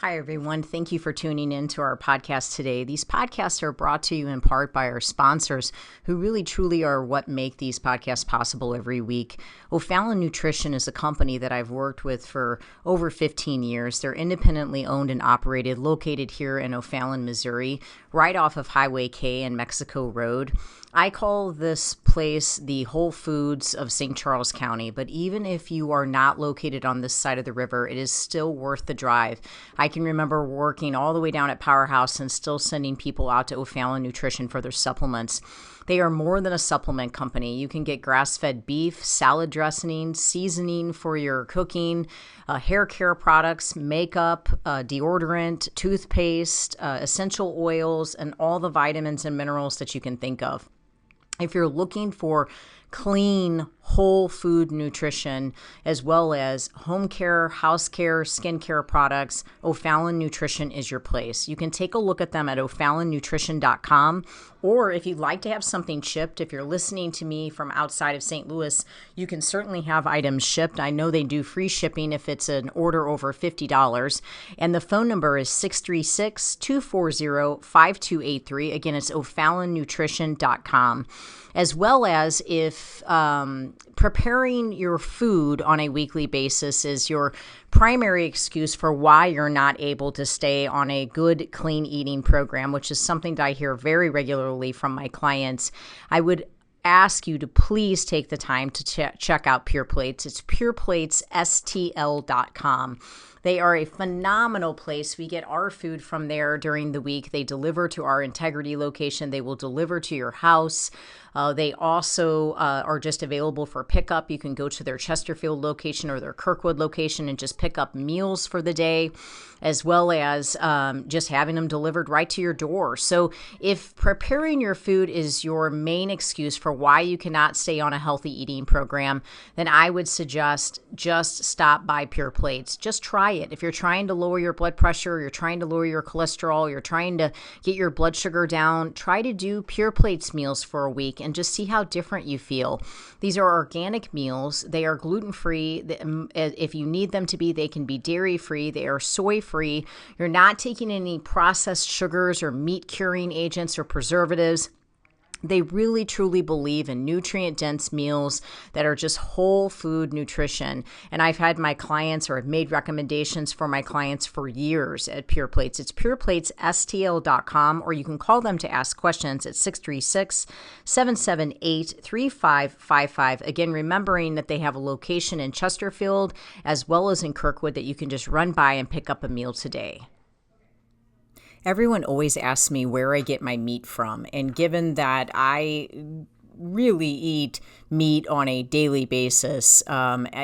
Hi, everyone. Thank you for tuning in to our podcast today. These podcasts are brought to you in part by our sponsors, who really truly are what make these podcasts possible every week. O'Fallon Nutrition is a company that I've worked with for over 15 years. They're independently owned and operated, located here in O'Fallon, Missouri, right off of Highway K and Mexico Road. I call this place the Whole Foods of St. Charles County, but even if you are not located on this side of the river, it is still worth the drive. I can remember working all the way down at Powerhouse and still sending people out to O'Fallon Nutrition for their supplements. They are more than a supplement company. You can get grass-fed beef, salad dressing, seasoning for your cooking, hair care products, makeup, deodorant, toothpaste, essential oils, and all the vitamins and minerals that you can think of. If you're looking for clean, whole food nutrition, as well as home care, house care, skincare products, O'Fallon Nutrition is your place. You can take a look at them at o'fallonnutrition.com, or if you'd like to have something shipped, if you're listening to me from outside of St. Louis, you can certainly have items shipped. I know they do free shipping if it's an order over $50, and the phone number is 636-240-5283. Again, it's o'fallonnutrition.com. As well as if preparing your food on a weekly basis is your primary excuse for why you're not able to stay on a good, clean eating program, which is something that I hear very regularly from my clients, I would ask you to please take the time to check out Pure Plates. It's pureplatesstl.com. They are a phenomenal place. We get our food from there during the week. They deliver to our Integrity location. They will deliver to your house. They also are just available for pickup. You can go to their Chesterfield location or their Kirkwood location and just pick up meals for the day, as well as just having them delivered right to your door. So if preparing your food is your main excuse for why you cannot stay on a healthy eating program, then I would suggest just stop by Pure Plates. Just try it. If you're trying to lower your blood pressure, you're trying to lower your cholesterol, you're trying to get your blood sugar down, try to do Pure Plates meals for a week and just see how different you feel. These are organic meals. They are gluten-free. If you need them to be, they can be dairy-free. They are soy-free. You're not taking any processed sugars or meat-curing agents or preservatives. They really, truly believe in nutrient-dense meals that are just whole food nutrition. And I've had my clients, or I've made recommendations for my clients for years at Pure Plates. It's pureplatesstl.com, or you can call them to ask questions at 636-778-3555. Again, remembering that they have a location in Chesterfield as well as in Kirkwood that you can just run by and pick up a meal today. Everyone always asks me where I get my meat from, and given that I really eat meat on a daily basis,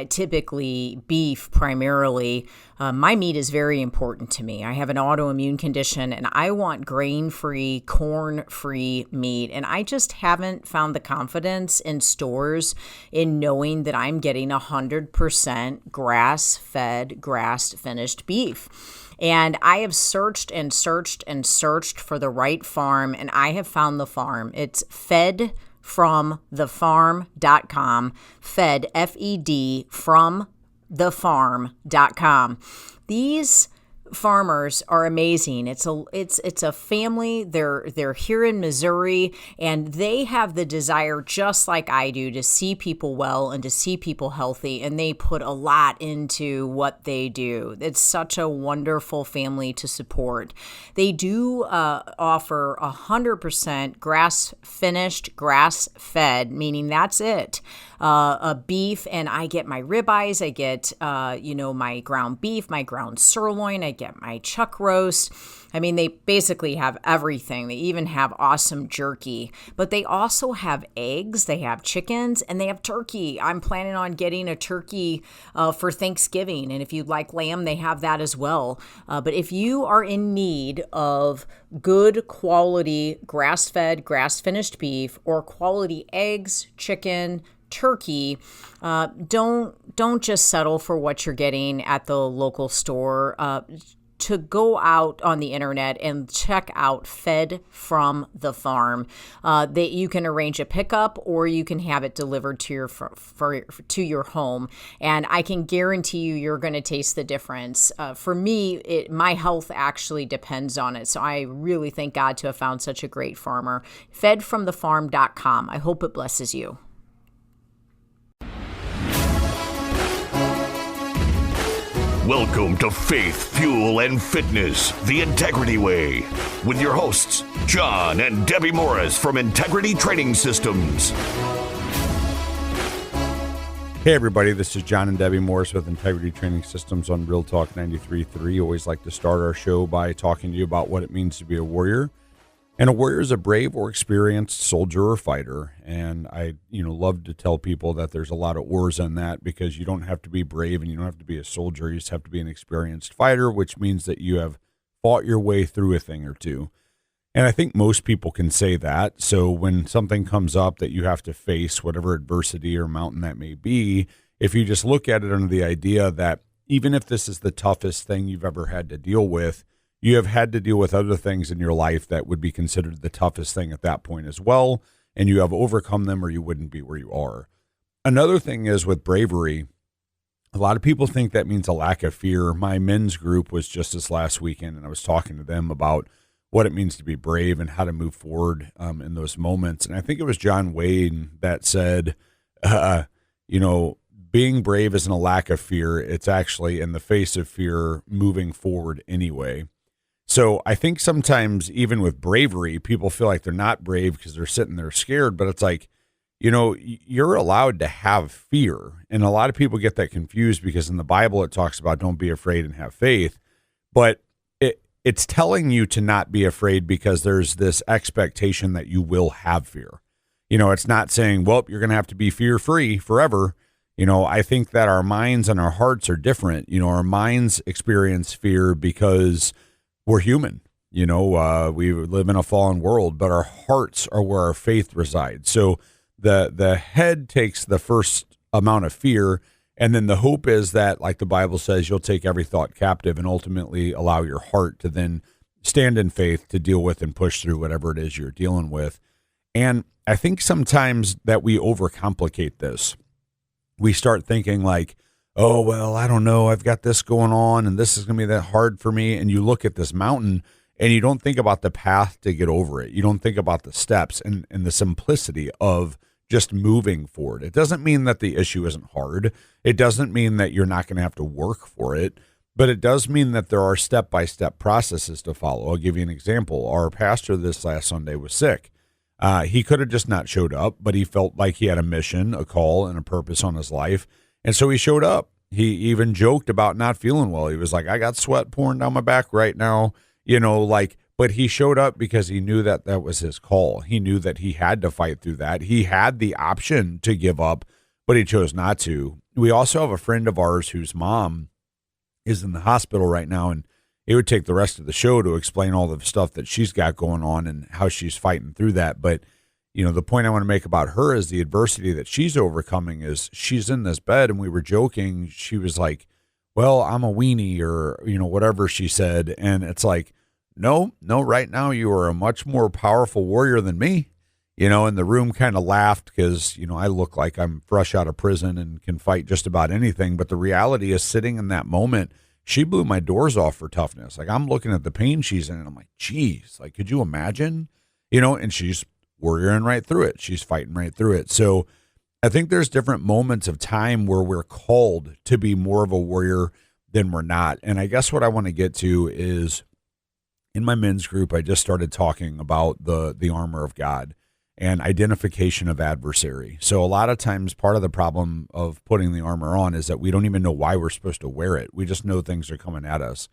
typically beef primarily, my meat is very important to me. I have an autoimmune condition and I want grain-free, corn-free meat, and I just haven't found the confidence in stores in knowing that I'm getting 100% grass-fed, grass-finished beef. And I have searched and searched and searched for the right farm, and I have found the farm. It's fedfromthefarm.com, fed, F-E-D, from thefarm.com. These farmers are amazing. It's a family. They're here in Missouri, and they have the desire, just like I do, to see people well and to see people healthy, and they put a lot into what they do. It's such a wonderful family to support. They do offer 100% grass-finished, grass-fed, meaning that's it. A beef, and I get my ribeyes, I get my ground beef, my ground sirloin, I get my chuck roast. I mean, they basically have everything. They even have awesome jerky, but they also have eggs, they have chickens, and they have turkey. I'm planning on getting a turkey for Thanksgiving, and if you'd like lamb, they have that as well. But if you are in need of good quality grass-fed, grass-finished beef, or quality eggs, chicken, turkey, don't just settle for what you're getting at the local store. to go out on the internet and check out Fed from the Farm. That you can arrange a pickup or you can have it delivered to your home. And I can guarantee you're going to taste the difference. For me, my health actually depends on it. So I really thank God to have found such a great farmer. Fedfromthefarm.com. I hope it blesses you. Welcome to Faith, Fuel, and Fitness, the Integrity Way, with your hosts, John and Debbie Morris from Integrity Training Systems. Hey everybody, this is John and Debbie Morris with Integrity Training Systems on Real Talk 93.3. Always like to start our show by talking to you about what it means to be a warrior. And a warrior is a brave or experienced soldier or fighter. And I, love to tell people that there's a lot of oars in that, because you don't have to be brave and you don't have to be a soldier. You just have to be an experienced fighter, which means that you have fought your way through a thing or two. And I think most people can say that. So when something comes up that you have to face, whatever adversity or mountain that may be, if you just look at it under the idea that even if this is the toughest thing you've ever had to deal with, you have had to deal with other things in your life that would be considered the toughest thing at that point as well, and you have overcome them or you wouldn't be where you are. Another thing is with bravery, a lot of people think that means a lack of fear. My men's group was just this last weekend, and I was talking to them about what it means to be brave and how to move forward in those moments. And I think it was John Wayne that said, being brave isn't a lack of fear. It's actually in the face of fear, moving forward anyway. So I think sometimes even with bravery, people feel like they're not brave because they're sitting there scared, but it's like, you're allowed to have fear. And a lot of people get that confused because in the Bible, it talks about don't be afraid and have faith, but it's telling you to not be afraid because there's this expectation that you will have fear. It's not saying, well, you're going to have to be fear-free forever. I think that our minds and our hearts are different. Our minds experience fear because we're human. We live in a fallen world, but our hearts are where our faith resides. So the head takes the first amount of fear, and then the hope is that, like the Bible says, you'll take every thought captive and ultimately allow your heart to then stand in faith to deal with and push through whatever it is you're dealing with. And I think sometimes that we overcomplicate this. We start thinking like, oh, well, I don't know, I've got this going on and this is going to be that hard for me. And you look at this mountain and you don't think about the path to get over it. You don't think about the steps and the simplicity of just moving forward. It doesn't mean that the issue isn't hard. It doesn't mean that you're not going to have to work for it, but it does mean that there are step-by-step processes to follow. I'll give you an example. Our pastor this last Sunday was sick. He could have just not showed up, but he felt like he had a mission, a call, and a purpose on his life. And so he showed up. He even joked about not feeling well. He was like, I got sweat pouring down my back right now, but he showed up because he knew that that was his call. He knew that he had to fight through that. He had the option to give up, but he chose not to. We also have a friend of ours whose mom is in the hospital right now, and it would take the rest of the show to explain all the stuff that she's got going on and how she's fighting through that. But the point I want to make about her is the adversity that she's overcoming is she's in this bed, and we were joking. She was like, well, I'm a weenie, or, whatever she said. And it's like, no, right now you are a much more powerful warrior than me, and the room kind of laughed because, I look like I'm fresh out of prison and can fight just about anything. But the reality is, sitting in that moment, she blew my doors off for toughness. Like, I'm looking at the pain she's in and I'm like, geez, like, could you imagine, and she's warrioring right through it. She's fighting right through it. So I think there's different moments of time where we're called to be more of a warrior than we're not. And I guess what I want to get to is, in my men's group, I just started talking about the armor of God and identification of adversary. So a lot of times part of the problem of putting the armor on is that we don't even know why we're supposed to wear it. We just know things are coming at us.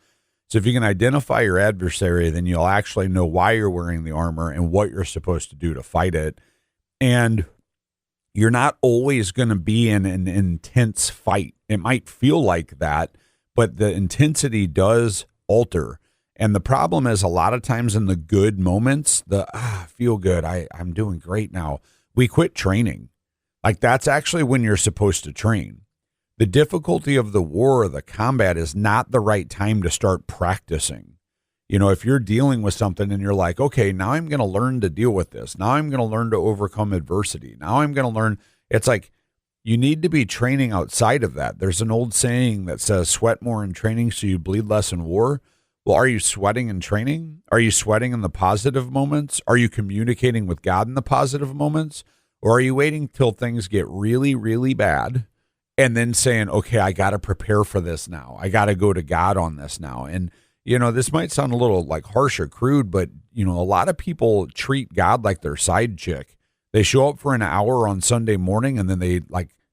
So if you can identify your adversary, then you'll actually know why you're wearing the armor and what you're supposed to do to fight it. And you're not always going to be in an intense fight. It might feel like that, but the intensity does alter. And the problem is, a lot of times in the good moments, feel good, I'm doing great now, we quit training. Like, that's actually when you're supposed to train. The difficulty of the war or the combat is not the right time to start practicing. If you're dealing with something and you're like, okay, now I'm going to learn to deal with this. Now I'm going to learn to overcome adversity. Now I'm going to learn. It's like you need to be training outside of that. There's an old saying that says, sweat more in training so you bleed less in war. Well, are you sweating in training? Are you sweating in the positive moments? Are you communicating with God in the positive moments? Or are you waiting till things get really, really bad and then saying, okay, I got to prepare for this now. I got to go to God on this now. And this might sound a little like harsh or crude, but, a lot of people treat God like their side chick. They show up for an hour on Sunday morning and then they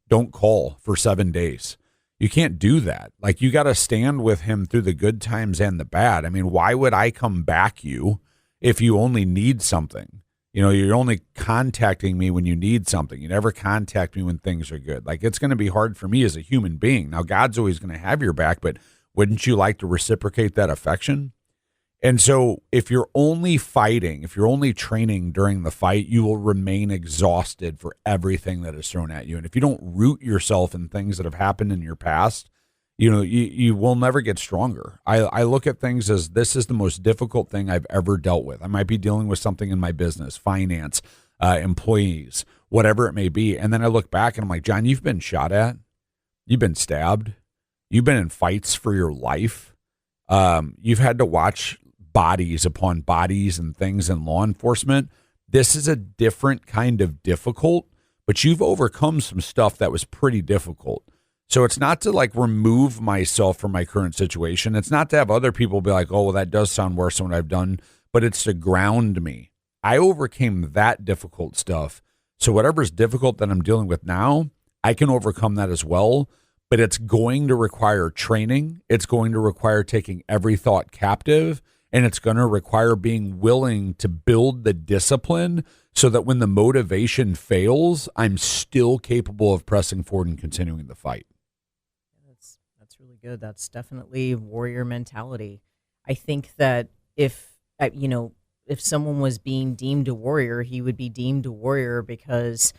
don't call for 7 days. You can't do that. You got to stand with him through the good times and the bad. I mean, why would I come back you if you only need something? You're only contacting me when you need something. You never contact me when things are good. It's going to be hard for me as a human being. Now, God's always going to have your back, but wouldn't you like to reciprocate that affection? And so if you're only fighting, if you're only training during the fight, you will remain exhausted for everything that is thrown at you. And if you don't root yourself in things that have happened in your past, you will never get stronger. I look at things as this is the most difficult thing I've ever dealt with. I might be dealing with something in my business, finance, employees, whatever it may be. And then I look back and I'm like, John, you've been shot at. You've been stabbed. You've been in fights for your life. You've had to watch bodies upon bodies and things in law enforcement. This is a different kind of difficult, but you've overcome some stuff that was pretty difficult. So it's not to remove myself from my current situation. It's not to have other people be like, oh, well, that does sound worse than what I've done, but it's to ground me. I overcame that difficult stuff. So whatever's difficult that I'm dealing with now, I can overcome that as well. But it's going to require training. It's going to require taking every thought captive. And it's going to require being willing to build the discipline so that when the motivation fails, I'm still capable of pressing forward and continuing the fight. That's really good. That's definitely warrior mentality. I think that if someone was being deemed a warrior, he would be deemed a warrior because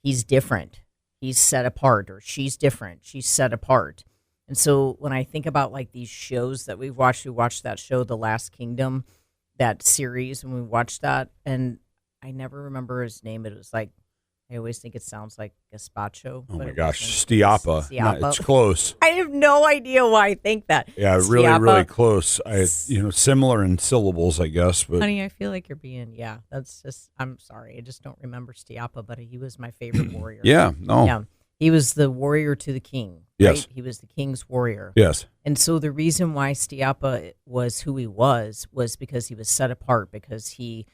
he's different. He's set apart, or she's different. She's set apart. And so when I think about these shows that we watched that show, The Last Kingdom, that series, and we watched that, and I never remember his name. It was I always think it sounds like gazpacho. Oh my gosh, Stiappa. No, it's close. I have no idea why I think that. Yeah, Stiappa. really close. Similar in syllables, I guess. But honey, I feel like you're being, that's just, I'm sorry. I just don't remember Stiappa, but he was my favorite warrior. Yeah, no. Yeah. He was the warrior to the king. Right? Yes. He was the king's warrior. Yes. And so the reason why Stiappa was who he was because he was set apart, because he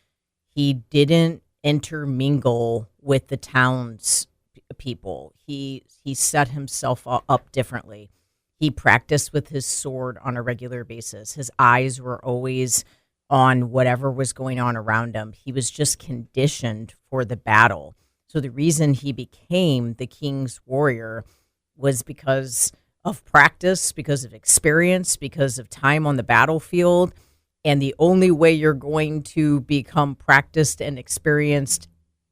didn't intermingle with the town's people. He set himself up differently. He practiced with his sword on a regular basis. His eyes were always on whatever was going on around him. He was just conditioned for the battle. So the reason he became the king's warrior was because of practice, because of experience, because of time on the battlefield. And the only way you're going to become practiced and experienced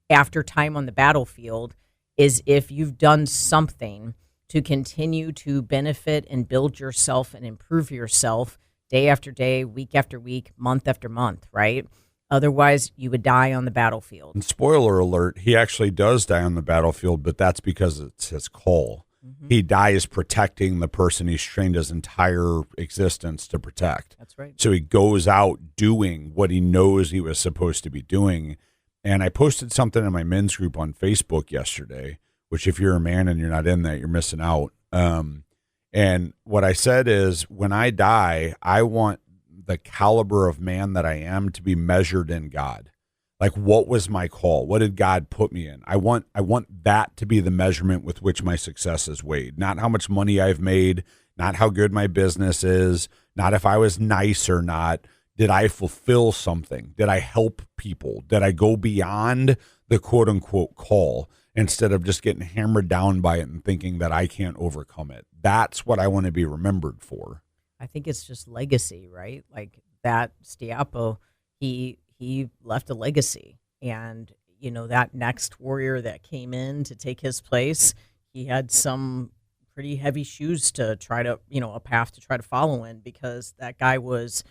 after time on the battlefield is if you've done something to continue to benefit and build yourself and improve yourself day after day, week after week, month after month, right? Otherwise, you would die on the battlefield. And spoiler alert, he actually does die on the battlefield, but that's because it's his call. Mm-hmm. He dies protecting the person he's trained his entire existence to protect. That's right. So he goes out doing what he knows he was supposed to be doing. And I posted something in my men's group on Facebook yesterday, which if you're a man and you're not in that, you're missing out. And what I said is, when I die, I want the caliber of man that I am to be measured in God. Like, what was my call? What did God put me in? I want that to be the measurement with which my success is weighed. Not how much money I've made, not how good my business is, not if I was nice or not. Did I fulfill something? Did I help people? Did I go beyond the quote unquote call instead of just getting hammered down by it and thinking that I can't overcome it? That's what I want to be remembered for. I think it's just legacy, right? Like that Stiappa, he left a legacy, and that next warrior that came in to take his place, he had some pretty heavy shoes to try to, a path to try to follow in, because that guy was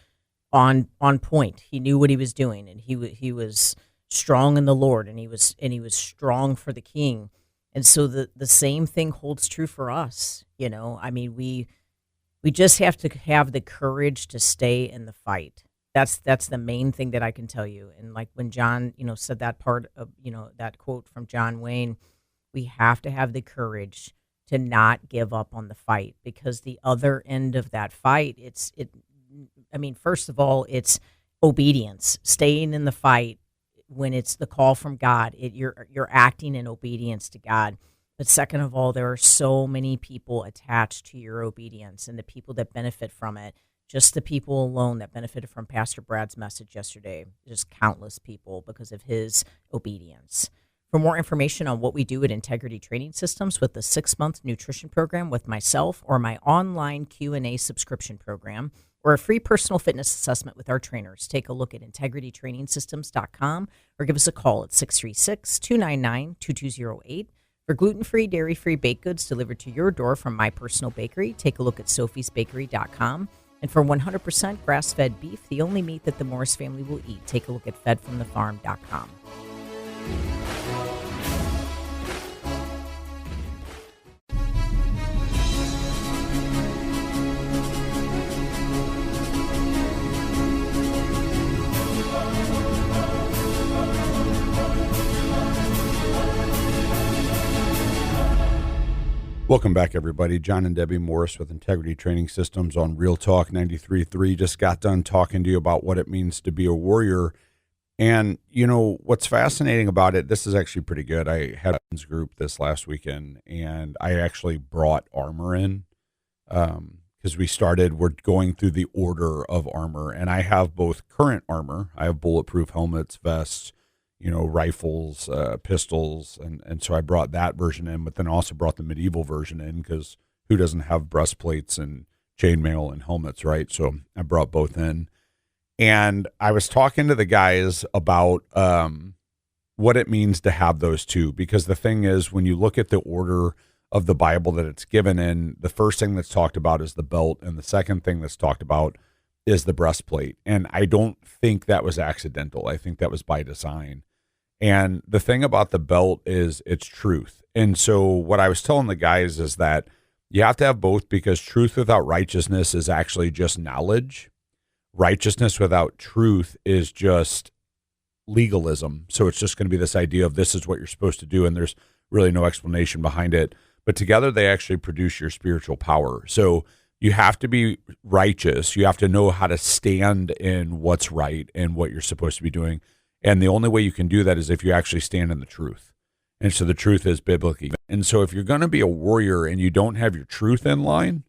on point. He knew what he was doing, and he was strong in the Lord, and he was strong for the King. And so the same thing holds true for us. I mean, we just have to have the courage to stay in the fight. That's the main thing that I can tell you. And like when John, said that part of, that quote from John Wayne, we have to have the courage to not give up on the fight, because the other end of that fight, first of all, it's obedience, staying in the fight when it's the call from God. You're acting in obedience to God. But second of all, there are so many people attached to your obedience, and the people that benefit from it, just the people alone that benefited from Pastor Brad's message yesterday, just countless people because of his obedience. For more information on what we do at Integrity Training Systems with the 6-month nutrition program with myself, or my online Q&A subscription program, or a free personal fitness assessment with our trainers, take a look at integritytrainingsystems.com or give us a call at 636-299-2208. For gluten-free, dairy-free baked goods delivered to your door from My Personal Bakery, take a look at sophiesbakery.com. And for 100% grass-fed beef, the only meat that the Morris family will eat, take a look at fedfromthefarm.com. Welcome back, everybody. John and Debbie Morris with Integrity Training Systems on Real Talk 93.3. Just got done talking to you about what it means to be a warrior. And, what's fascinating about it, this is actually pretty good. I had a friends group this last weekend, and I actually brought armor in because we're going through the order of armor. And I have both current armor. I have bulletproof helmets, vests, rifles, pistols. And so I brought that version in, but then also brought the medieval version in, because who doesn't have breastplates and chainmail and helmets, right? So I brought both in. And I was talking to the guys about what it means to have those two, because the thing is, when you look at the order of the Bible that it's given in, the first thing that's talked about is the belt, and the second thing that's talked about is the breastplate. And I don't think that was accidental. I think that was by design. And the thing about the belt is it's truth. And so what I was telling the guys is that you have to have both, because truth without righteousness is actually just knowledge. Righteousness without truth is just legalism. So it's just going to be this idea of this is what you're supposed to do, and there's really no explanation behind it. But together they actually produce your spiritual power. So you have to be righteous. You have to know how to stand in what's right and what you're supposed to be doing. And the only way you can do that is if you actually stand in the truth. And so the truth is biblically. And so if you're going to be a warrior and you don't have your truth in line,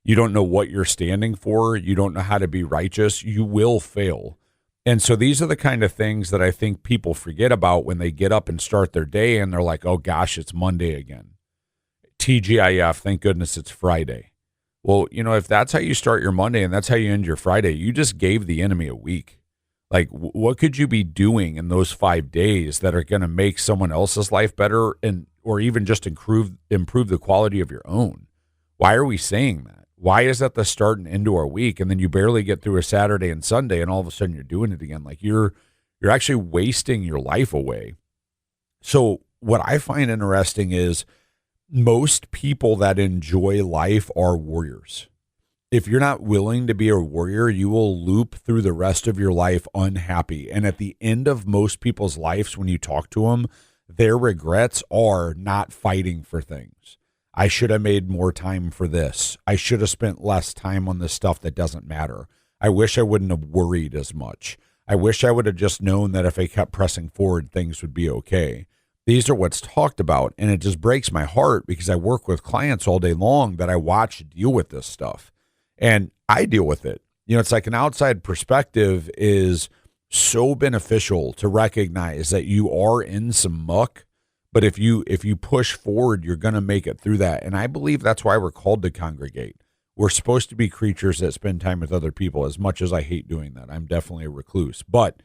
you don't know what you're standing for, you don't know how to be righteous, you will fail. And so these are the kind of things that I think people forget about when they get up and start their day and they're like, oh gosh, it's Monday again. TGIF, thank goodness it's Friday. Well, if that's how you start your Monday and that's how you end your Friday, you just gave the enemy a week. Like, what could you be doing in those 5 days that are going to make someone else's life better, or even just improve the quality of your own? Why are we saying that? Why is that the start and end to our week, and then you barely get through a Saturday and Sunday, and all of a sudden you're doing it again? Like, you're actually wasting your life away. So what I find interesting is most people that enjoy life are warriors. If you're not willing to be a warrior, you will loop through the rest of your life unhappy. And at the end of most people's lives, when you talk to them, their regrets are not fighting for things. I should have made more time for this. I should have spent less time on this stuff that doesn't matter. I wish I wouldn't have worried as much. I wish I would have just known that if I kept pressing forward, things would be okay. These are what's talked about. And it just breaks my heart, because I work with clients all day long that I watch deal with this stuff. And I deal with it. It's like an outside perspective is so beneficial to recognize that you are in some muck, but if you push forward, you're going to make it through that. And I believe that's why we're called to congregate. We're supposed to be creatures that spend time with other people, as much as I hate doing that. I'm definitely a recluse. But,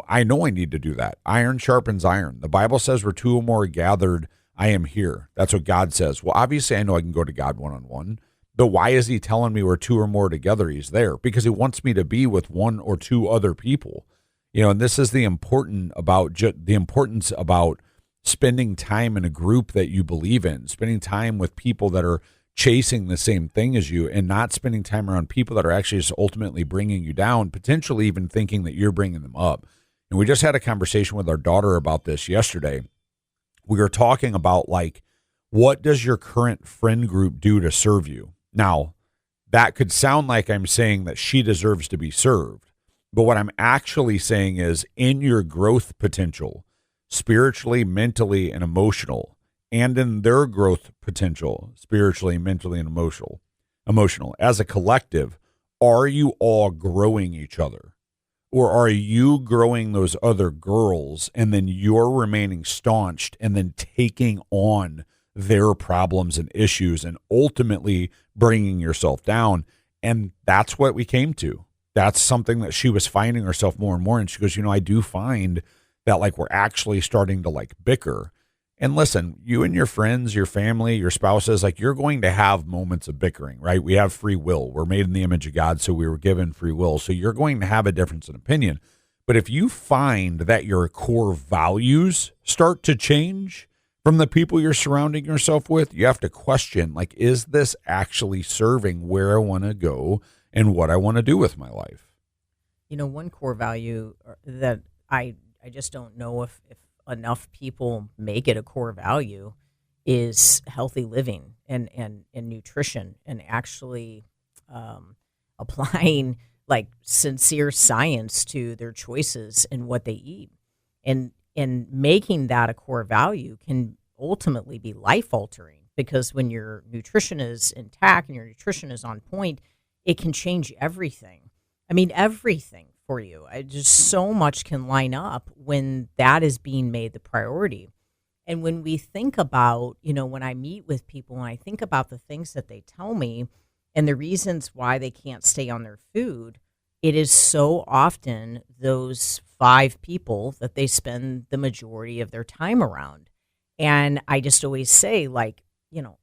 I know I need to do that. Iron sharpens iron. The Bible says where two or more are gathered, I am here. That's what God says. Well, obviously I know I can go to God one-on-one, but why is he telling me where two or more together he's there? Because he wants me to be with one or two other people. And this is the importance about spending time in a group that you believe in, spending time with people that are chasing the same thing as you, and not spending time around people that are actually just ultimately bringing you down, potentially even thinking that you're bringing them up. And we just had a conversation with our daughter about this yesterday. We were talking about, like, what does your current friend group do to serve you? Now, that could sound like I'm saying that she deserves to be served. But what I'm actually saying is, in your growth potential, spiritually, mentally, and emotional, and in their growth potential, spiritually, mentally, and emotional, as a collective, are you all growing each other? Or are you growing those other girls and then you're remaining staunched and then taking on their problems and issues and ultimately bringing yourself down? And that's what we came to. That's something that she was finding herself more and more. And she goes, I do find that, like, we're actually starting to, like, bicker. And listen, you and your friends, your family, your spouses, like, you're going to have moments of bickering, right? We have free will. We're made in the image of God, so we were given free will. So you're going to have a difference in opinion. But if you find that your core values start to change from the people you're surrounding yourself with, you have to question, like, is this actually serving where I want to go and what I want to do with my life? One core value that I just don't know if enough people make it a core value is healthy living and nutrition, and actually applying, like, sincere science to their choices and what they eat. And making that a core value can ultimately be life altering, because when your nutrition is intact and your nutrition is on point, it can change everything. I mean, everything for you. Just so much can line up when that is being made the priority. And when we think about, when I meet with people and I think about the things that they tell me and the reasons why they can't stay on their food, it is so often those 5 people that they spend the majority of their time around. And I just always say, like,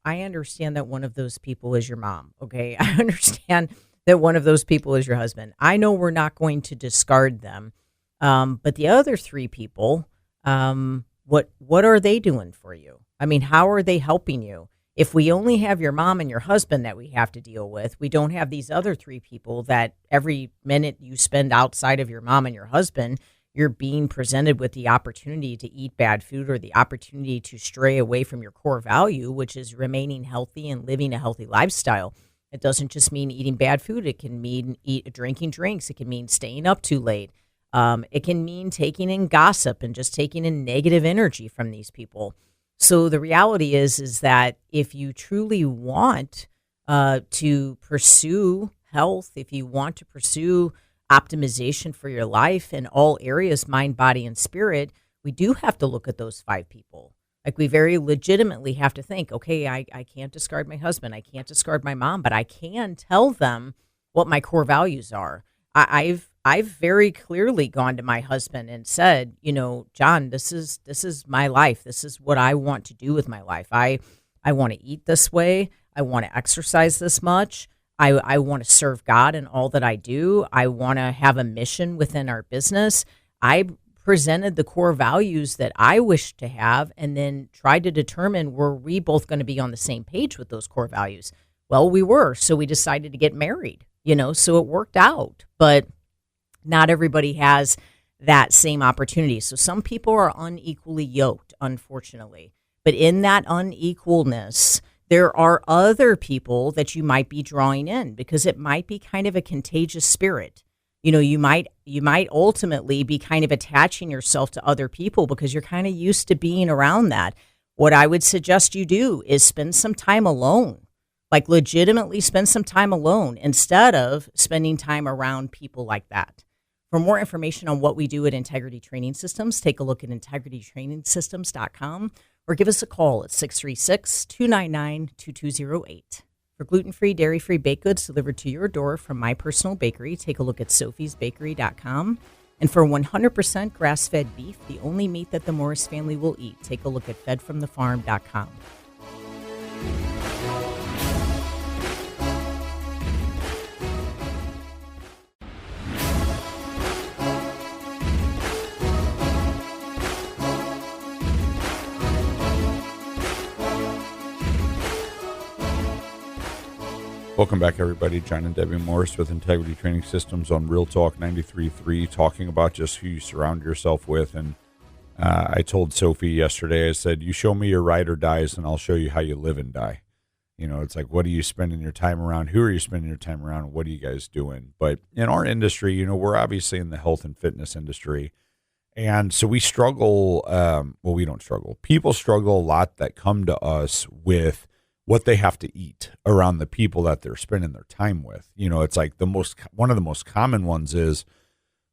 I understand that one of those people is your mom. Okay. I understand that one of those people is your husband. I know we're not going to discard them. But the other 3 people, what are they doing for you? I mean, how are they helping you? If we only have your mom and your husband that we have to deal with, we don't have these other 3 people that every minute you spend outside of your mom and your husband, you're being presented with the opportunity to eat bad food or the opportunity to stray away from your core value, which is remaining healthy and living a healthy lifestyle. It doesn't just mean eating bad food. It can mean drinking drinks. It can mean staying up too late. It can mean taking in gossip and just taking in negative energy from these people. So the reality is that if you truly want to pursue health, if you want to pursue optimization for your life in all areas, mind, body, and spirit, we do have to look at those 5 people. Like, we very legitimately have to think, okay, I can't discard my husband. I can't discard my mom, but I can tell them what my core values are. I've very clearly gone to my husband and said, John, this is my life. This is what I want to do with my life. I want to eat this way. I want to exercise this much. I want to serve God in all that I do. I want to have a mission within our business. I presented the core values that I wish to have and then tried to determine, were we both going to be on the same page with those core values? Well, we were. So we decided to get married, so it worked out. But not everybody has that same opportunity. So some people are unequally yoked, unfortunately. But in that unequalness, there are other people that you might be drawing in, because it might be kind of a contagious spirit. You might ultimately be kind of attaching yourself to other people because you're kind of used to being around that. What I would suggest you do is spend some time alone, like legitimately spend some time alone instead of spending time around people like that. For more information on what we do at Integrity Training Systems, take a look at integritytrainingsystems.com or give us a call at 636-299-2208. For gluten-free, dairy-free baked goods delivered to your door from my personal bakery, take a look at sophiesbakery.com. And for 100% grass-fed beef, the only meat that the Morris family will eat, take a look at fedfromthefarm.com. Welcome back, everybody. John and Debbie Morris with Integrity Training Systems on Real Talk 93.3, talking about just who you surround yourself with. And I told Sophie yesterday, I said, you show me your ride or dies, and I'll show you how you live and die. You know, it's like, what are you spending your time around? Who are you spending your time around? What are you guys doing? But in our industry, you know, we're obviously in the health and fitness industry. And so we struggle. Well, we don't struggle. People struggle a lot that come to us with what they have to eat around the people that they're spending their time with. You know, it's like one of the most common ones is,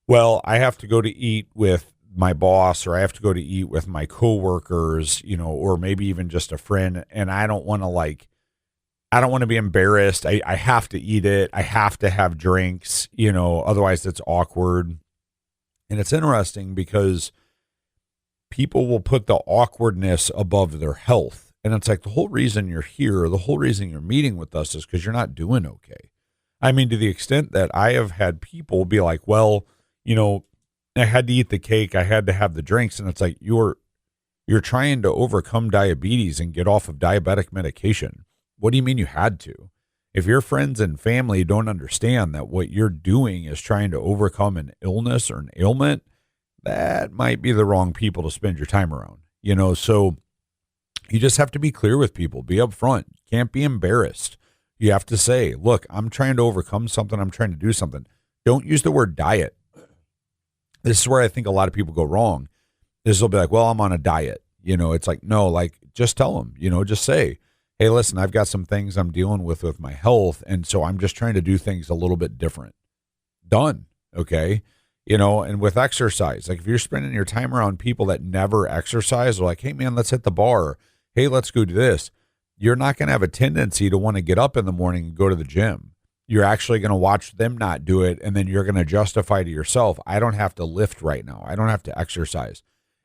well, I have to go to eat with my boss, or I have to go to eat with my coworkers, you know, or maybe even just a friend. And I don't want to be embarrassed. I have to eat it. I have to have drinks, you know, otherwise it's awkward. And it's interesting because people will put the awkwardness above their health. And it's like, the whole reason you're here, the whole reason you're meeting with us is because you're not doing okay. I mean, to the extent that I have had people be like, well, you know, I had to eat the cake, I had to have the drinks. And it's like, you're trying to overcome diabetes and get off of diabetic medication. What do you mean you had to? If your friends and family don't understand that what you're doing is trying to overcome an illness or an ailment, that might be the wrong people to spend your time around. You know, so you just have to be clear with people, be upfront. You can't be embarrassed. You have to say, look, I'm trying to overcome something. I'm trying to do something. Don't use the word diet. This is where I think a lot of people go wrong. This will be like, well, I'm on a diet. You know, it's like, no, like, just tell them, you know, just say, hey, listen, I've got some things I'm dealing with my health. And so I'm just trying to do things a little bit different. Done. Okay. You know, and with exercise, like if you're spending your time around people that never exercise, or like, hey man, let's hit the bar. Hey, let's go do this. You're not going to have a tendency to want to get up in the morning and go to the gym. You're actually going to watch them not do it. And then you're going to justify to yourself, I don't have to lift right now. I don't have to exercise.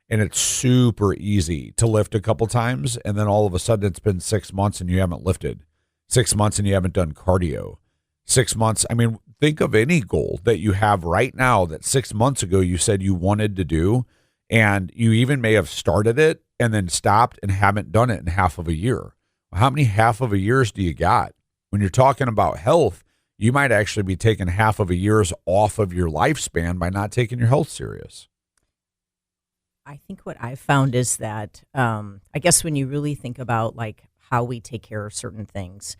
And it's super easy to lift a couple times. And then all of a sudden it's been 6 months and you haven't lifted. 6 months and you haven't done cardio. 6 months. I mean, think of any goal that you have right now that 6 months ago you said you wanted to do. And you even may have started it and then stopped and haven't done it in half of a year. How many half of a years do you got? When you're talking about health, you might actually be taking half of a year's off of your lifespan by not taking your health serious. I think what I've found is that, I guess when you really think about like how we take care of certain things,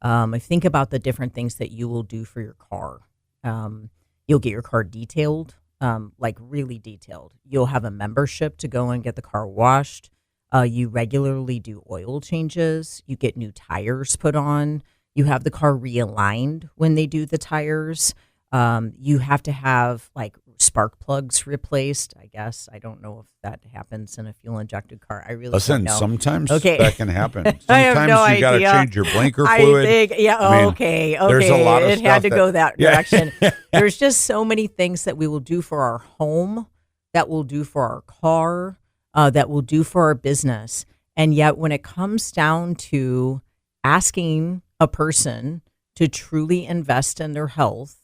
I think about the different things that you will do for your car. You'll get your car detailed. Like really detailed. You'll have a membership to go and get the car washed. You regularly do oil changes. You get new tires put on. You have the car realigned when they do the tires. You have to have like spark plugs replaced, I guess. I don't know if that happens in a fuel injected car. I really don't know. Sometimes okay. that can happen. Sometimes I have no you got to change your blinker fluid. Okay. There's a lot of it had to go that direction. Yeah. There's just so many things that we will do for our home, that we'll do for our car, that we'll do for our business. And yet when it comes down to asking a person to truly invest in their health,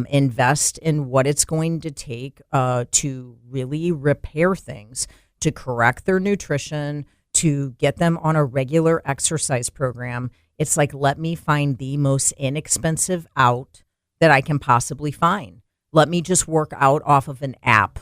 invest in what it's going to take to really repair things, to correct their nutrition, to get them on a regular exercise program. It's like, let me find the most inexpensive out that I can possibly find. Let me just work out off of an app.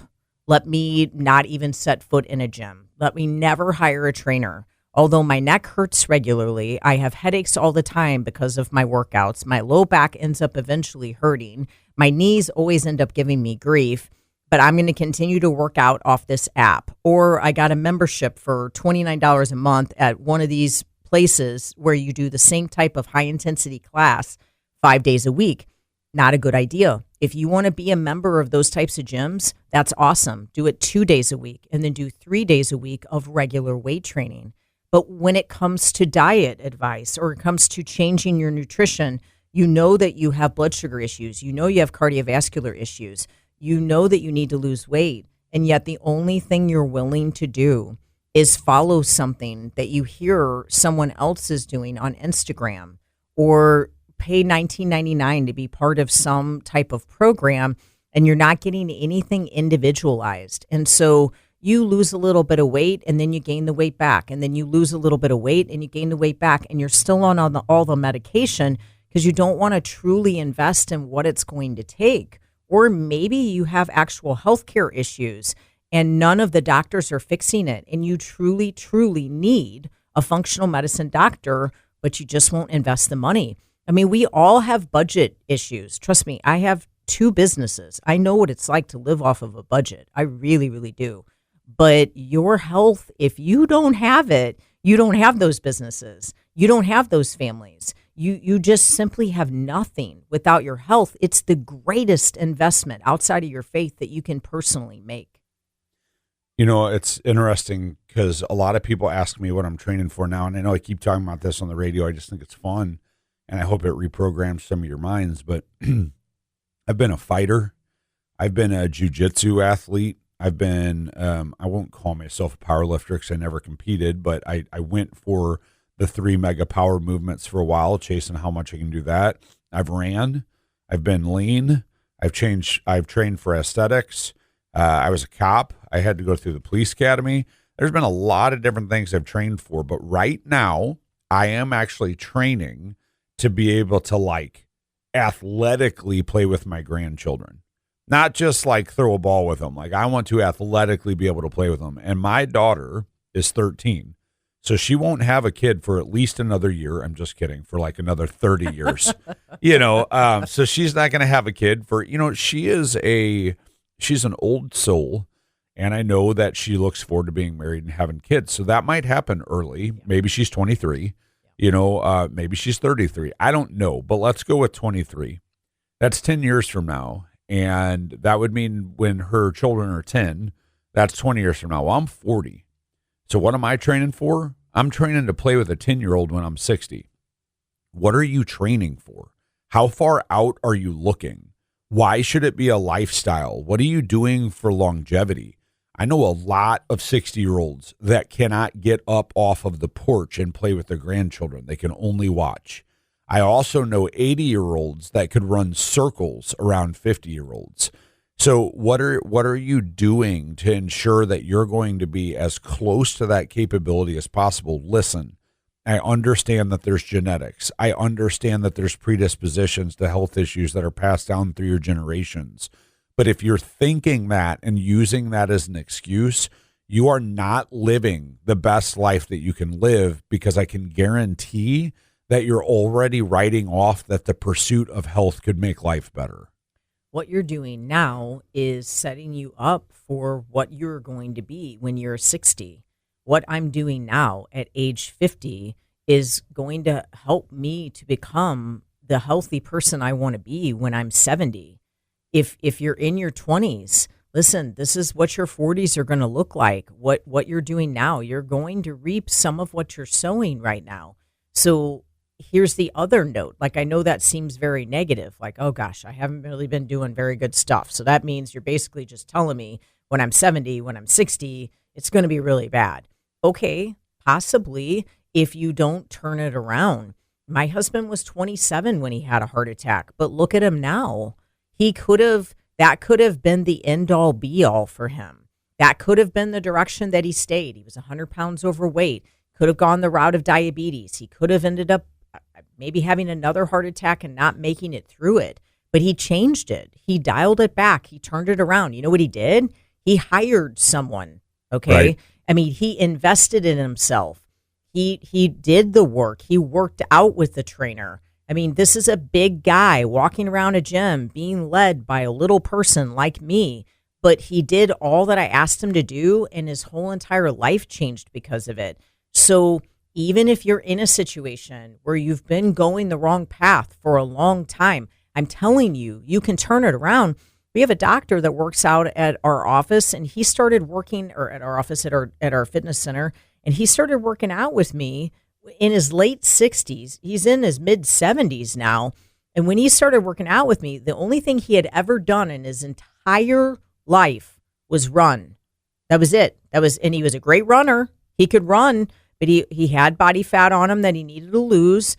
Let me not even set foot in a gym. Let me never hire a trainer. Although my neck hurts regularly, I have headaches all the time because of my workouts. My low back ends up eventually hurting. My knees always end up giving me grief, but I'm going to continue to work out off this app. Or I got a membership for $29 a month at one of these places where you do the same type of high intensity class 5 days a week. Not a good idea. If you want to be a member of those types of gyms, that's awesome. Do it 2 days a week and then do 3 days a week of regular weight training. But when it comes to diet advice or it comes to changing your nutrition, you know that you have blood sugar issues. You know you have cardiovascular issues. You know that you need to lose weight, and yet the only thing you're willing to do is follow something that you hear someone else is doing on Instagram, or pay $19.99 to be part of some type of program, and you're not getting anything individualized. And so you lose a little bit of weight, and then you gain the weight back, and then you lose a little bit of weight and you gain the weight back, and you're still on all the medication because you don't want to truly invest in what it's going to take. Or maybe you have actual healthcare issues and none of the doctors are fixing it, and you truly, truly need a functional medicine doctor, but you just won't invest the money. I mean, we all have budget issues. Trust me, I have 2 businesses. I know what it's like to live off of a budget. I really, really do. But your health, if you don't have it, you don't have those businesses. You don't have those families. You just simply have nothing without your health. It's the greatest investment outside of your faith that you can personally make. You know, it's interesting because a lot of people ask me what I'm training for now. And I know I keep talking about this on the radio. I just think it's fun. And I hope it reprograms some of your minds. But I've been a fighter. I've been a jiu-jitsu athlete. I've been, I won't call myself a power lifter because I never competed, but I went for the 3 mega power movements for a while, chasing how much I can do that. I've ran. I've been lean. I've trained for aesthetics. I was a cop. I had to go through the police academy. There's been a lot of different things I've trained for, but right now I am actually training to be able to like athletically play with my grandchildren, not just like throw a ball with them. Like I want to athletically be able to play with them. And my daughter is 13. So she won't have a kid for at least another year. I'm just kidding. For like another 30 years, so she's not going to have a kid for, she's an old soul. And I know that she looks forward to being married and having kids. So that might happen early. Maybe she's 23, maybe she's 33. I don't know, but let's go with 23. That's 10 years from now. And that would mean when her children are 10, that's 20 years from now. Well, I'm 40. So what am I training for? I'm training to play with a 10-year-old when I'm 60. What are you training for? How far out are you looking? Why should it be a lifestyle? What are you doing for longevity? I know a lot of 60-year-olds that cannot get up off of the porch and play with their grandchildren. They can only watch. I also know 80-year-olds that could run circles around 50-year-olds. So what are you doing to ensure that you're going to be as close to that capability as possible? Listen, I understand that there's genetics. I understand that there's predispositions to health issues that are passed down through your generations. But if you're thinking that and using that as an excuse, you are not living the best life that you can live, because I can guarantee that you're already writing off that the pursuit of health could make life better. What you're doing now is setting you up for what you're going to be when you're 60. What I'm doing now at age 50 is going to help me to become the healthy person I want to be when I'm 70. If you're in your 20s, listen, this is what your 40s are going to look like. What you're doing now, you're going to reap some of what you're sowing right now. So here's the other note. Like, I know that seems very negative. Like, oh gosh, I haven't really been doing very good stuff. So that means you're basically just telling me when I'm 70, when I'm 60, it's going to be really bad. Okay, possibly if you don't turn it around. My husband was 27 when he had a heart attack, but look at him now. That could have been the end all be all for him. That could have been the direction that he stayed. He was 100 pounds overweight, could have gone the route of diabetes. He could have ended up maybe having another heart attack and not making it through it. But he changed it. He dialed it back. He turned it around. You know what he did? He hired someone. Okay. Right. I mean, he invested in himself. He did the work. He worked out with the trainer. I mean, this is a big guy walking around a gym being led by a little person like me, but he did all that I asked him to do, and his whole entire life changed because of it. So even if you're in a situation where you've been going the wrong path for a long time, I'm telling you, you can turn it around. We have a doctor that works out at our office, and he started working, or at our office at our fitness center, and he started working out with me in his late 60s. He's in his mid 70s now. And when he started working out with me, the only thing he had ever done in his entire entire life was run. That was it. And he was a great runner. He could run, but he had body fat on him that he needed to lose.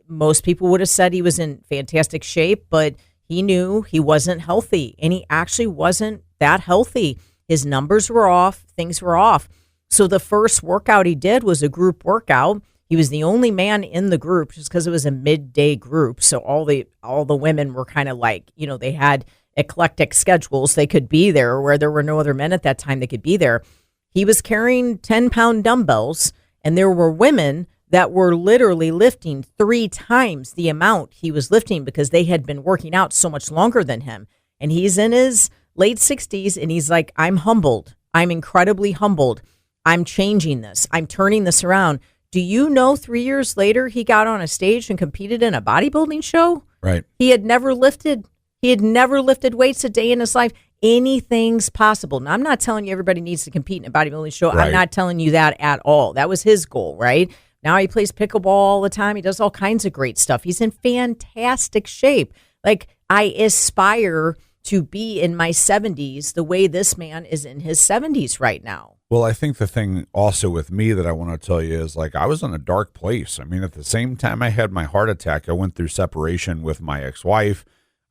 Most people would have said he was in fantastic shape, but he knew he wasn't healthy, and he actually wasn't that healthy. His numbers were off. Things were off. So the first workout he did was a group workout. He was the only man in the group just because it was a midday group. So all the women were kind of like, they had eclectic schedules. They could be there where there were no other men at that time that could be there. He was carrying 10-pound dumbbells, and there were women that were literally lifting 3 times the amount he was lifting because they had been working out so much longer than him. And he's in his late 60s, and he's like, I'm humbled. I'm incredibly humbled. I'm changing this. I'm turning this around. Do you know 3 years later, he got on a stage and competed in a bodybuilding show? Right. He had never lifted weights a day in his life. Anything's possible. Now, I'm not telling you everybody needs to compete in a bodybuilding show. Right. I'm not telling you that at all. That was his goal, right? Now he plays pickleball all the time. He does all kinds of great stuff. He's in fantastic shape. Like, I aspire to be in my 70s the way this man is in his 70s right now. Well, I think the thing also with me that I want to tell you is, like, I was in a dark place. I mean, at the same time I had my heart attack, I went through separation with my ex-wife.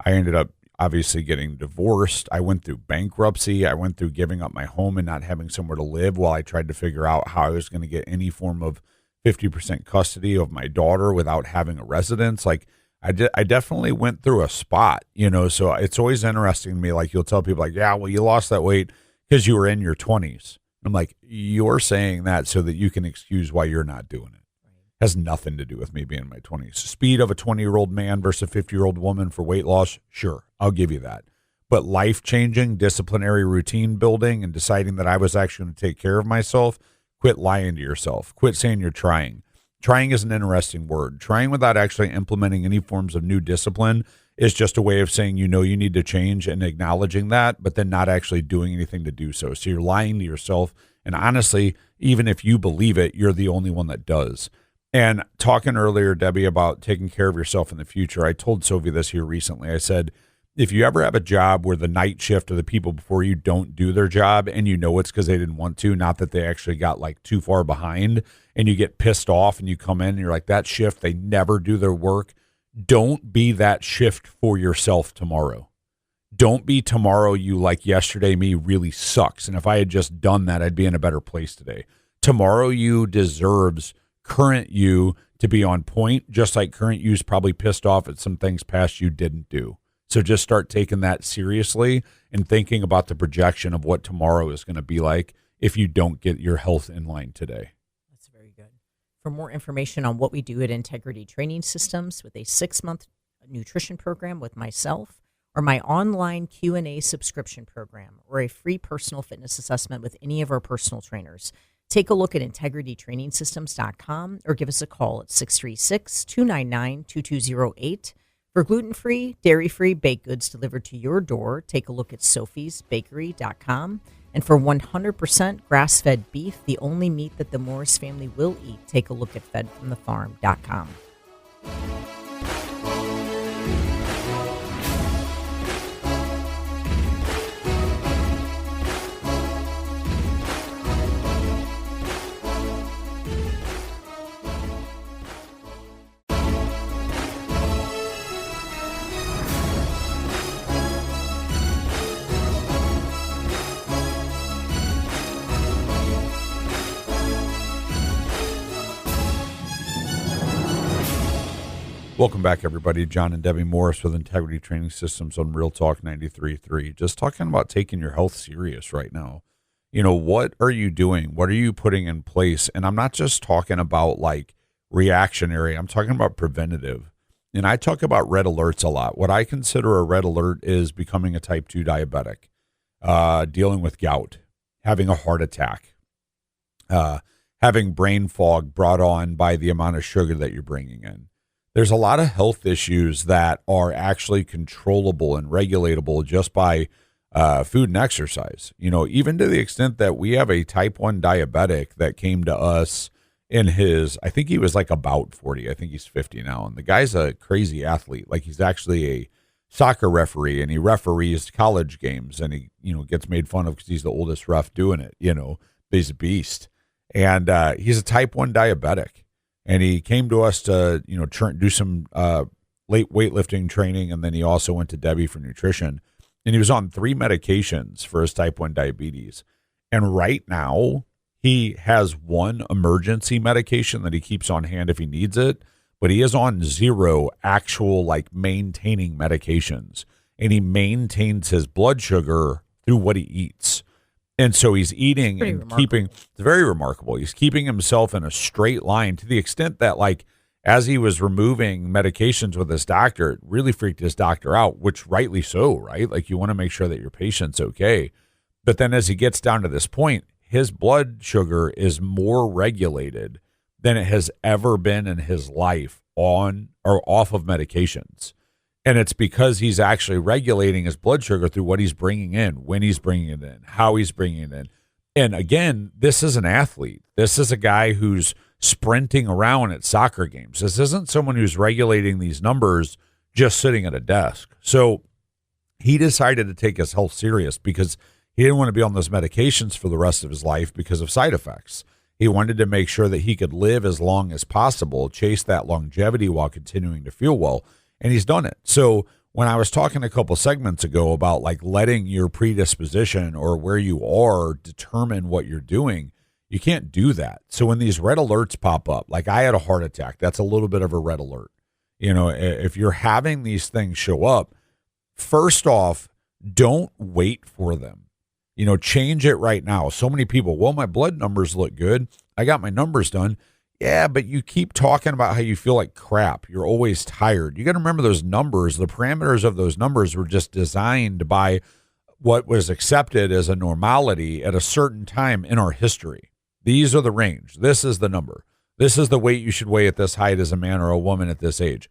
I ended up obviously getting divorced. I went through bankruptcy. I went through giving up my home and not having somewhere to live while I tried to figure out how I was going to get any form of 50% custody of my daughter without having a residence. Like, I definitely went through a spot, so it's always interesting to me. Like, you'll tell people like, yeah, well, you lost that weight because you were in your 20s. I'm like, you're saying that so that you can excuse why you're not doing it. Has nothing to do with me being in my 20s. Speed of a 20-year-old man versus a 50-year-old woman for weight loss, sure, I'll give you that. But life-changing, disciplinary routine building and deciding that I was actually going to take care of myself, quit lying to yourself. Quit saying you're trying. Trying is an interesting word. Trying without actually implementing any forms of new discipline is just a way of saying you need to change and acknowledging that, but then not actually doing anything to do so. So you're lying to yourself. And honestly, even if you believe it, you're the only one that does. And talking earlier, Debbie, about taking care of yourself in the future, I told Sylvia this here recently. I said, if you ever have a job where the night shift of the people before you don't do their job and it's because they didn't want to, not that they actually got like too far behind, and you get pissed off and you come in and you're like, that shift, they never do their work. Don't be that shift for yourself tomorrow. Don't be tomorrow you like yesterday me really sucks. And if I had just done that, I'd be in a better place today. Tomorrow you deserves current you to be on point, just like current you's probably pissed off at some things past you didn't do. So just start taking that seriously and thinking about the projection of what tomorrow is going to be like if you don't get your health in line today. That's very good. For more information on what we do at Integrity Training Systems with a 6-month nutrition program with myself, or my online Q&A subscription program, or a free personal fitness assessment with any of our personal trainers, take a look at integritytrainingsystems.com or give us a call at 636-299-2208. For gluten-free, dairy-free baked goods delivered to your door, take a look at sophiesbakery.com. And for 100% grass-fed beef, the only meat that the Morris family will eat, take a look at fedfromthefarm.com. Welcome back, everybody. John and Debbie Morris with Integrity Training Systems on Real Talk 93.3. Just talking about taking your health serious right now. What are you doing? What are you putting in place? And I'm not just talking about like reactionary. I'm talking about preventative. And I talk about red alerts a lot. What I consider a red alert is becoming a type 2 diabetic, dealing with gout, having a heart attack, having brain fog brought on by the amount of sugar that you're bringing in. There's a lot of health issues that are actually controllable and regulatable just by food and exercise. Even to the extent that we have a type 1 diabetic that came to us in I think he was like about 40. I think he's 50 now. And the guy's a crazy athlete. Like, he's actually a soccer referee, and he referees college games, and he, gets made fun of because he's the oldest ref doing it, but he's a beast. And he's a type 1 diabetic. And he came to us to, do some late weightlifting training, and then he also went to Debbie for nutrition. And he was on 3 medications for his type 1 diabetes. And right now, he has 1 emergency medication that he keeps on hand if he needs it, but he is on 0 actual, maintaining medications. And he maintains his blood sugar through what he eats. And so he's eating and keeping, it's very remarkable. He's keeping himself in a straight line to the extent that, as he was removing medications with his doctor, it really freaked his doctor out, which rightly so, right? You want to make sure that your patient's okay. But then as he gets down to this point, his blood sugar is more regulated than it has ever been in his life on or off of medications. And it's because he's actually regulating his blood sugar through what he's bringing in, when he's bringing it in, how he's bringing it in. And again, this is an athlete. This is a guy who's sprinting around at soccer games. This isn't someone who's regulating these numbers just sitting at a desk. So he decided to take his health serious because he didn't want to be on those medications for the rest of his life because of side effects. He wanted to make sure that he could live as long as possible, chase that longevity while continuing to feel well. And he's done it. So when I was talking a couple segments ago about letting your predisposition or where you are determine what you're doing, you can't do that. So when these red alerts pop up, I had a heart attack, that's a little bit of a red alert. If you're having these things show up, first off, don't wait for them. Change it right now. So many people, well, my blood numbers look good. I got my numbers done. Yeah, but you keep talking about how you feel like crap. You're always tired. You got to remember those numbers. The parameters of those numbers were just designed by what was accepted as a normality at a certain time in our history. These are the range. This is the number. This is the weight you should weigh at this height as a man or a woman at this age.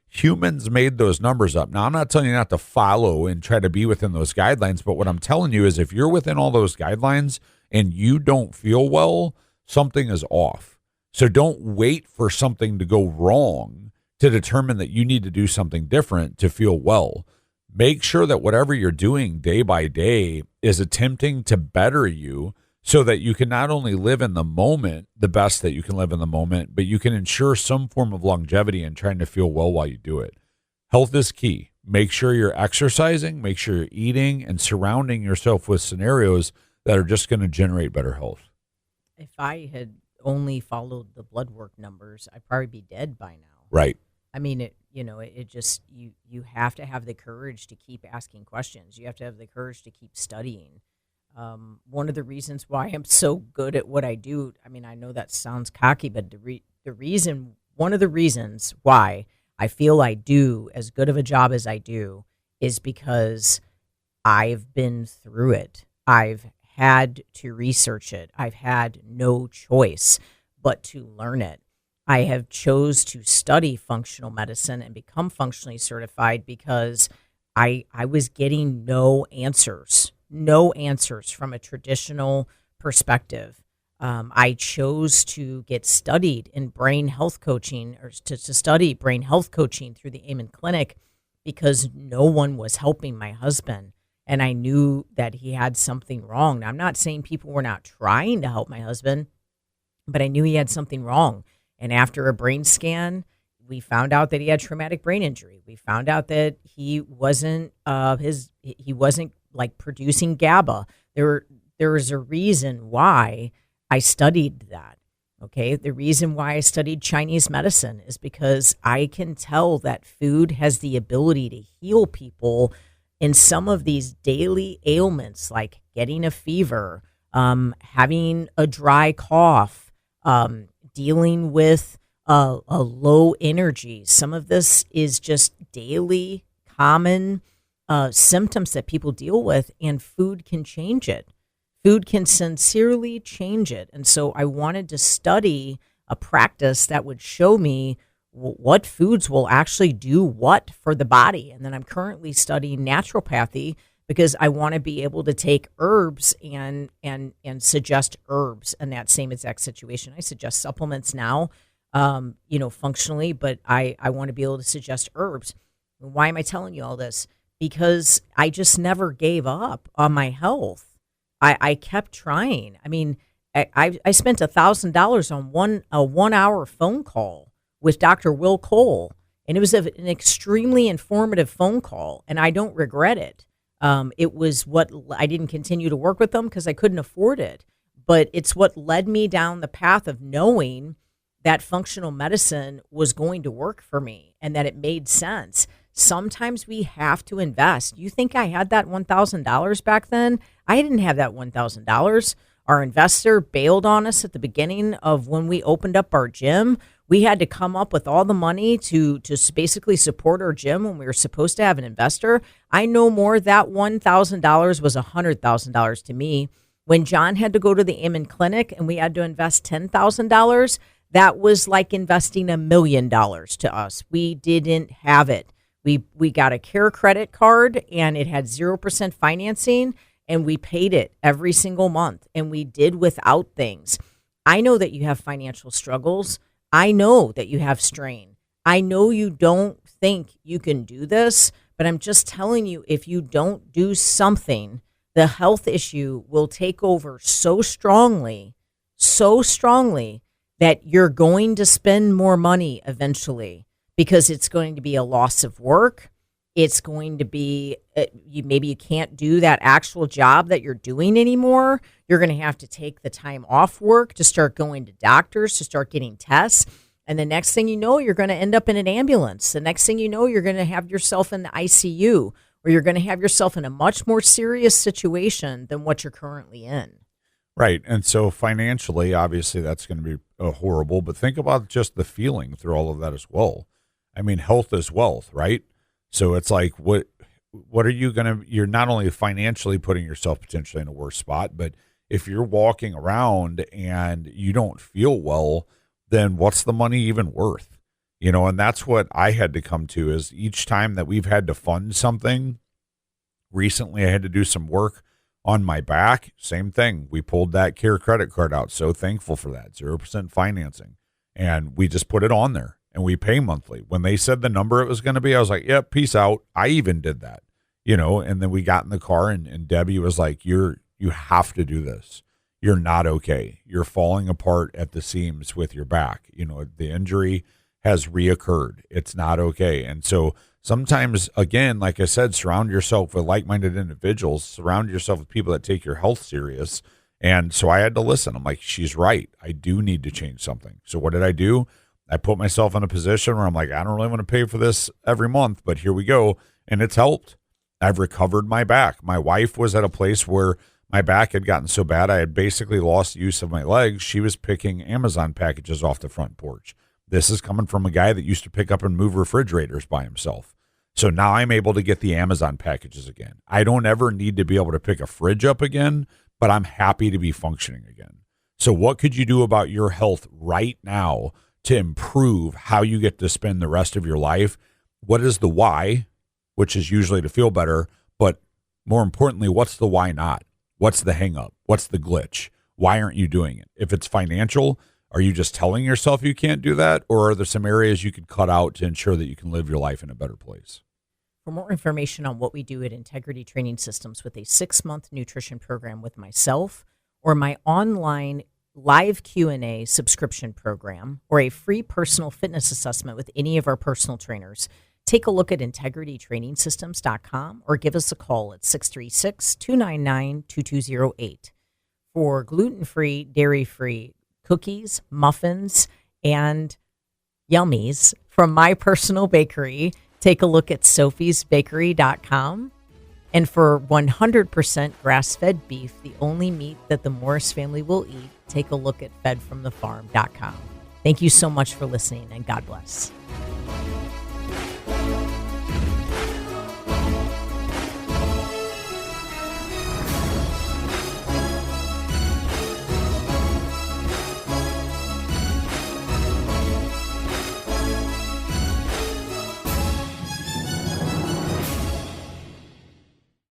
Humans made those numbers up. Now, I'm not telling you not to follow and try to be within those guidelines, but what I'm telling you is if you're within all those guidelines and you don't feel well, something is off. So don't wait for something to go wrong to determine that you need to do something different to feel well. Make sure that whatever you're doing day by day is attempting to better you so that you can not only live in the moment, the best that you can live in the moment, but you can ensure some form of longevity and trying to feel well while you do it. Health is key. Make sure you're exercising, make sure you're eating, and surrounding yourself with scenarios that are just going to generate better health. If I had only followed the blood work numbers, I'd probably be dead by now. Right. I mean, it just, you have to have the courage to keep asking questions. You have to have the courage to keep studying. One of the reasons why I'm so good at what I do, I mean, I know that sounds cocky, but one of the reasons why I feel I do as good of a job as I do is because I've been through it. I've had to research it. I've had no choice but to learn it. I have chose to study functional medicine and become functionally certified because I was getting no answers from a traditional perspective. I chose to get studied in brain health coaching or to study brain health coaching through the Amen Clinic because no one was helping my husband. And I knew that he had something wrong. Now, I'm not saying people were not trying to help my husband, but I knew he had something wrong. And after a brain scan, we found out that he had traumatic brain injury. We found out that he wasn't producing GABA. There was a reason why I studied that. Okay, the reason why I studied Chinese medicine is because I can tell that food has the ability to heal people in some of these daily ailments, like getting a fever, having a dry cough, dealing with a low energy. Some of this is just daily common symptoms that people deal with, and food can change it. Food can sincerely change it. And so I wanted to study a practice that would show me what foods will actually do what for the body. And then I'm currently studying naturopathy because I want to be able to take herbs and suggest herbs in that same exact situation. I suggest supplements now, functionally, but I want to be able to suggest herbs. Why am I telling you all this? Because I just never gave up on my health. I kept trying. I mean, I spent $1,000 on a 1 hour phone call with Dr. Will Cole, and it was an extremely informative phone call, and I don't regret it. It was what I didn't continue to work with them because I couldn't afford it, but it's what led me down the path of knowing that functional medicine was going to work for me and that it made sense. Sometimes we have to invest. You think I had that $1,000 back then? I didn't have that $1,000. Our investor bailed on us at the beginning of when we opened up our gym. We had to come up with all the money to basically support our gym when we were supposed to have an investor. I know more that $1,000 was $100,000 to me. When John had to go to the Amen Clinic and we had to invest $10,000, that was like investing $1 million to us. We didn't have it. We got a Care credit card and it had 0% financing, and we paid it every single month, and we did without things. I know that you have financial struggles. I know that you have strain. I know you don't think you can do this, but I'm just telling you, if you don't do something, the health issue will take over so strongly that you're going to spend more money eventually, because it's going to be a loss of work. It's going to be, maybe you can't do that actual job that you're doing anymore. You're going to have to take the time off work to start going to doctors, to start getting tests. And the next thing you know, you're going to end up in an ambulance. The next thing you know, you're going to have yourself in the ICU, or you're going to have yourself in a much more serious situation than what you're currently in. Right. And so financially, obviously, that's going to be horrible. But think about just the feeling through all of that as well. I mean, health is wealth, right? So it's like, what are you going to, you're not only financially putting yourself potentially in a worse spot, but if you're walking around and you don't feel well, then what's the money even worth? You know, and that's what I had to come to, is each time that we've had to fund something. Recently, I had to do some work on my back. Same thing. We pulled that Care credit card out. So thankful for that. 0% financing. And we just put it on there. And we pay monthly. When they said the number it was going to be, I was like, yep, peace out. I even did that, you know, and then we got in the car and Debbie was like, you have to do this. You're not okay. You're falling apart at the seams with your back. You know, the injury has reoccurred. It's not okay. And so sometimes, again, like I said, surround yourself with like-minded individuals, surround yourself with people that take your health serious. And so I had to listen. I'm like, she's right. I do need to change something. So what did I do? I put myself in a position where I'm like, I don't really want to pay for this every month, but here we go. And it's helped. I've recovered my back. My wife was at a place where my back had gotten so bad, I had basically lost use of my legs. She was picking Amazon packages off the front porch. This is coming from a guy that used to pick up and move refrigerators by himself. So now I'm able to get the Amazon packages again. I don't ever need to be able to pick a fridge up again, but I'm happy to be functioning again. So what could you do about your health right now to improve how you get to spend the rest of your life? What is the why, which is usually to feel better, but more importantly, what's the why not? What's the hang up? What's the glitch? Why aren't you doing it? If it's financial, are you just telling yourself you can't do that? Or are there some areas you could cut out to ensure that you can live your life in a better place? For more information on what we do at Integrity Training Systems with a 6-month nutrition program with myself, or my online live Q&A subscription program, or a free personal fitness assessment with any of our personal trainers, take a look at integritytrainingsystems.com or give us a call at 636-299-2208. For gluten-free, dairy-free cookies, muffins, and yummies from my personal bakery, take a look at sophiesbakery.com. And for 100% grass-fed beef, the only meat that the Morris family will eat, take a look at fedfromthefarm.com. Thank you so much for listening, and God bless.